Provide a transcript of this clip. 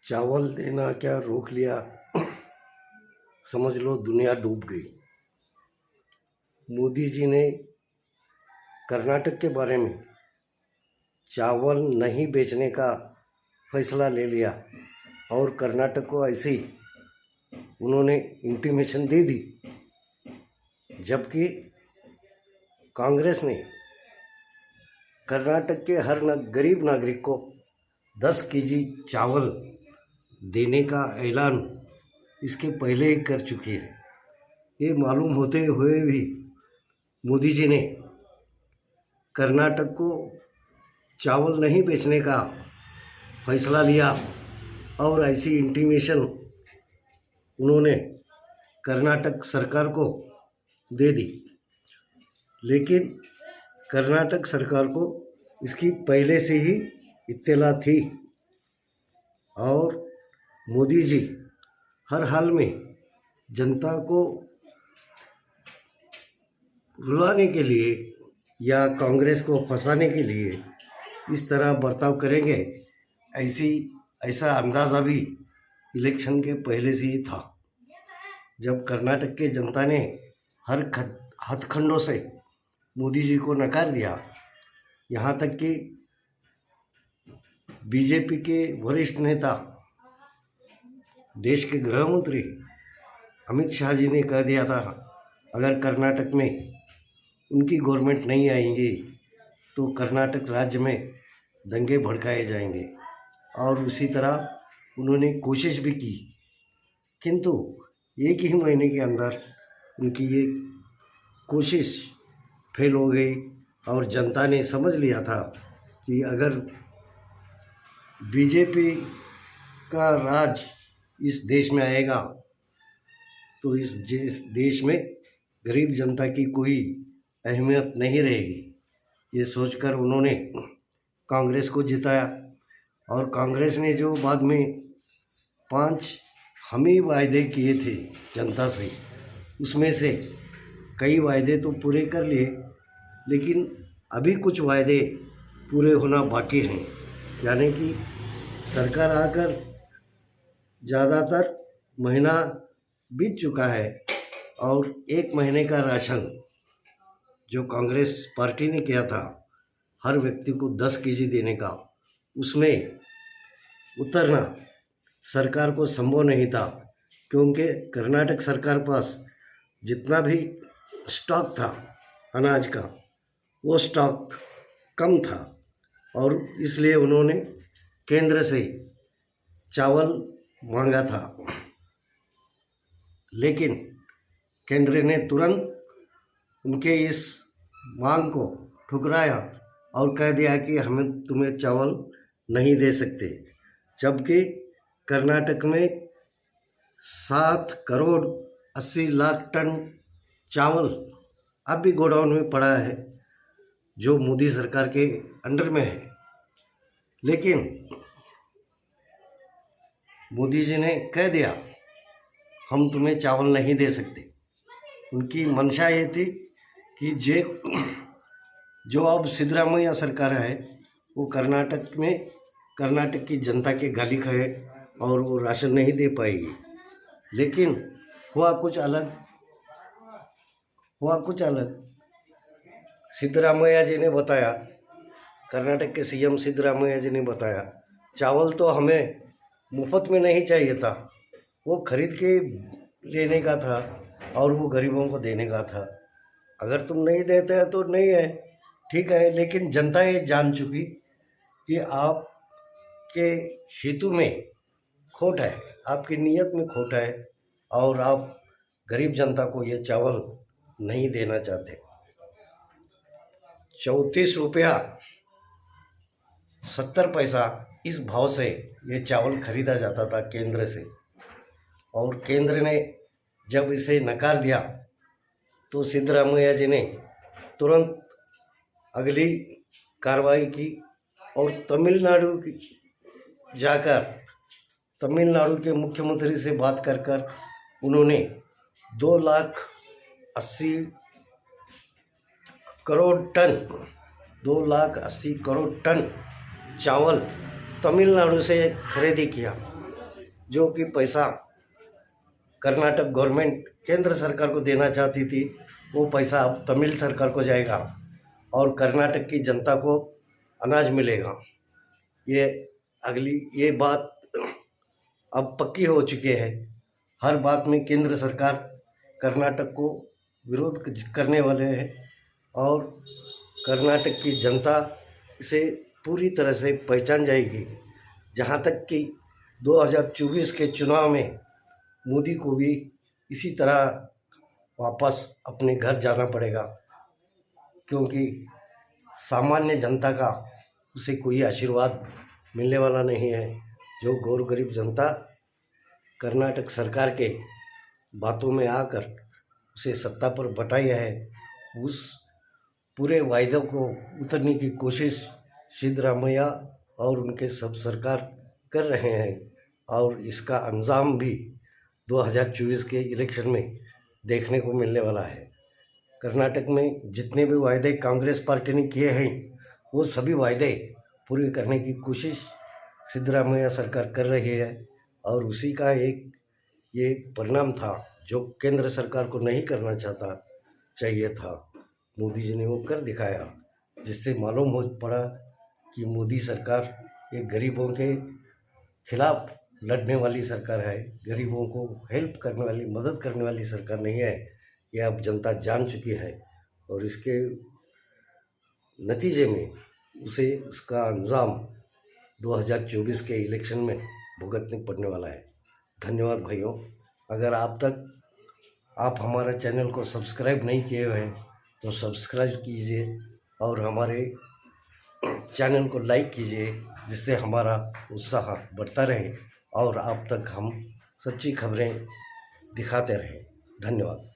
चावल देना क्या रोक लिया, समझ लो दुनिया डूब गई। मोदी जी ने कर्नाटक के बारे में चावल नहीं बेचने का फैसला ले लिया और कर्नाटक को ऐसे ही उन्होंने इंटीमेशन दे दी, जबकि कांग्रेस ने कर्नाटक के हर गरीब नागरिक को 10 केजी चावल देने का ऐलान इसके पहले ही कर चुकी है। ये मालूम होते हुए भी मोदी जी ने कर्नाटक को चावल नहीं बेचने का फैसला लिया और ऐसी इंटीमेशन उन्होंने कर्नाटक सरकार को दे दी। लेकिन कर्नाटक सरकार को इसकी पहले से ही इत्तला थी और मोदी जी हर हाल में जनता को रुलाने के लिए या कांग्रेस को फंसाने के लिए इस तरह बर्ताव करेंगे, ऐसा अंदाज़ा भी इलेक्शन के पहले से ही था। जब कर्नाटक के जनता ने हर हथखंडों से मोदी जी को नकार दिया, यहाँ तक कि बीजेपी के वरिष्ठ नेता देश के गृह मंत्री अमित शाह जी ने कह दिया था, अगर कर्नाटक में उनकी गवर्नमेंट नहीं आएंगी तो कर्नाटक राज्य में दंगे भड़काए जाएंगे। और उसी तरह उन्होंने कोशिश भी की, किंतु एक ही महीने के अंदर उनकी ये कोशिश फेल हो गई और जनता ने समझ लिया था कि अगर बीजेपी का राज इस देश में आएगा तो इस देश में गरीब जनता की कोई अहमियत नहीं रहेगी। ये सोचकर उन्होंने कांग्रेस को जिताया और कांग्रेस ने जो बाद में 5 हमें वायदे किए थे जनता से, उसमें से कई वायदे तो पूरे कर लिए, लेकिन अभी कुछ वायदे पूरे होना बाकी हैं। यानी कि सरकार आकर ज़्यादातर महीना बीत चुका है और 1 महीने का राशन जो कांग्रेस पार्टी ने किया था हर व्यक्ति को 10 केजी देने का, उसमें उतरना सरकार को संभव नहीं था, क्योंकि कर्नाटक सरकार पास जितना भी स्टॉक था अनाज का, वो स्टॉक कम था और इसलिए उन्होंने केंद्र से चावल मांगा था। लेकिन केंद्र ने तुरंत उनके इस मांग को ठुकराया और कह दिया कि हमें तुम्हें चावल नहीं दे सकते, जबकि कर्नाटक में 7 करोड़ 80 लाख टन चावल अब भी गोडाउन में पड़ा है जो मोदी सरकार के अंडर में है। लेकिन मोदी जी ने कह दिया हम तुम्हें चावल नहीं दे सकते। उनकी मंशा ये थी कि जो अब सिद्धरामैया सरकार है वो कर्नाटक की जनता के गाली खाए और वो राशन नहीं दे पाएगी। लेकिन हुआ कुछ अलग। सिद्धरामैया जी ने बताया, कर्नाटक के सीएम सिद्धरामैया जी ने बताया, चावल तो हमें मुफ्त में नहीं चाहिए था, वो खरीद के लेने का था और वो गरीबों को देने का था। अगर तुम नहीं देते हैं तो नहीं है, ठीक है, लेकिन जनता ये जान चुकी कि आपके हेतु में खोट है, आपकी नीयत में खोट है और आप गरीब जनता को ये चावल नहीं देना चाहते। 34 रुपया 70 पैसा इस भाव से ये चावल खरीदा जाता था केंद्र से, और केंद्र ने जब इसे नकार दिया तो सिद्धरामैया जी ने तुरंत अगली कार्रवाई की और तमिलनाडु जाकर तमिलनाडु के मुख्यमंत्री से बात कर उन्होंने 2,80 करोड़ टन चावल तमिलनाडु से खरीदी किया जो कि पैसा कर्नाटक गवर्नमेंट केंद्र सरकार को देना चाहती थी, वो पैसा अब तमिल सरकार को जाएगा और कर्नाटक की जनता को अनाज मिलेगा। ये बात अब पक्की हो चुकी है। हर बात में केंद्र सरकार कर्नाटक को विरोध करने वाले हैं और कर्नाटक की जनता इसे पूरी तरह से पहचान जाएगी। जहाँ तक कि 2024 के चुनाव में मोदी को भी इसी तरह वापस अपने घर जाना पड़ेगा, क्योंकि सामान्य जनता का उसे कोई आशीर्वाद मिलने वाला नहीं है। जो गौर गरीब जनता कर्नाटक सरकार के बातों में आकर उसे सत्ता पर बैठाया है, उस पूरे वायदों को उतरने की कोशिश सिद्धरामैया और उनके सब सरकार कर रहे हैं और इसका अंजाम भी 2024 के इलेक्शन में देखने को मिलने वाला है। कर्नाटक में जितने भी वायदे कांग्रेस पार्टी ने किए हैं, वो सभी वायदे पूरे करने की कोशिश सिद्धरामैया सरकार कर रही है और उसी का ये परिणाम था जो केंद्र सरकार को नहीं करना चाहिए था। मोदी जी ने वो कर दिखाया, जिससे मालूम हो पड़ा कि मोदी सरकार ये गरीबों के खिलाफ लड़ने वाली सरकार है, गरीबों को हेल्प करने वाली, मदद करने वाली सरकार नहीं है। ये अब जनता जान चुकी है और इसके नतीजे में उसे उसका अंजाम 2024 के इलेक्शन में भुगतने पड़ने वाला है। धन्यवाद भाइयों। अगर आप हमारा चैनल को सब्सक्राइब नहीं किए हुए हैं तो सब्सक्राइब कीजिए और हमारे चैनल को लाइक कीजिए, जिससे हमारा उत्साह बढ़ता रहे और आप तक हम सच्ची खबरें दिखाते रहें। धन्यवाद।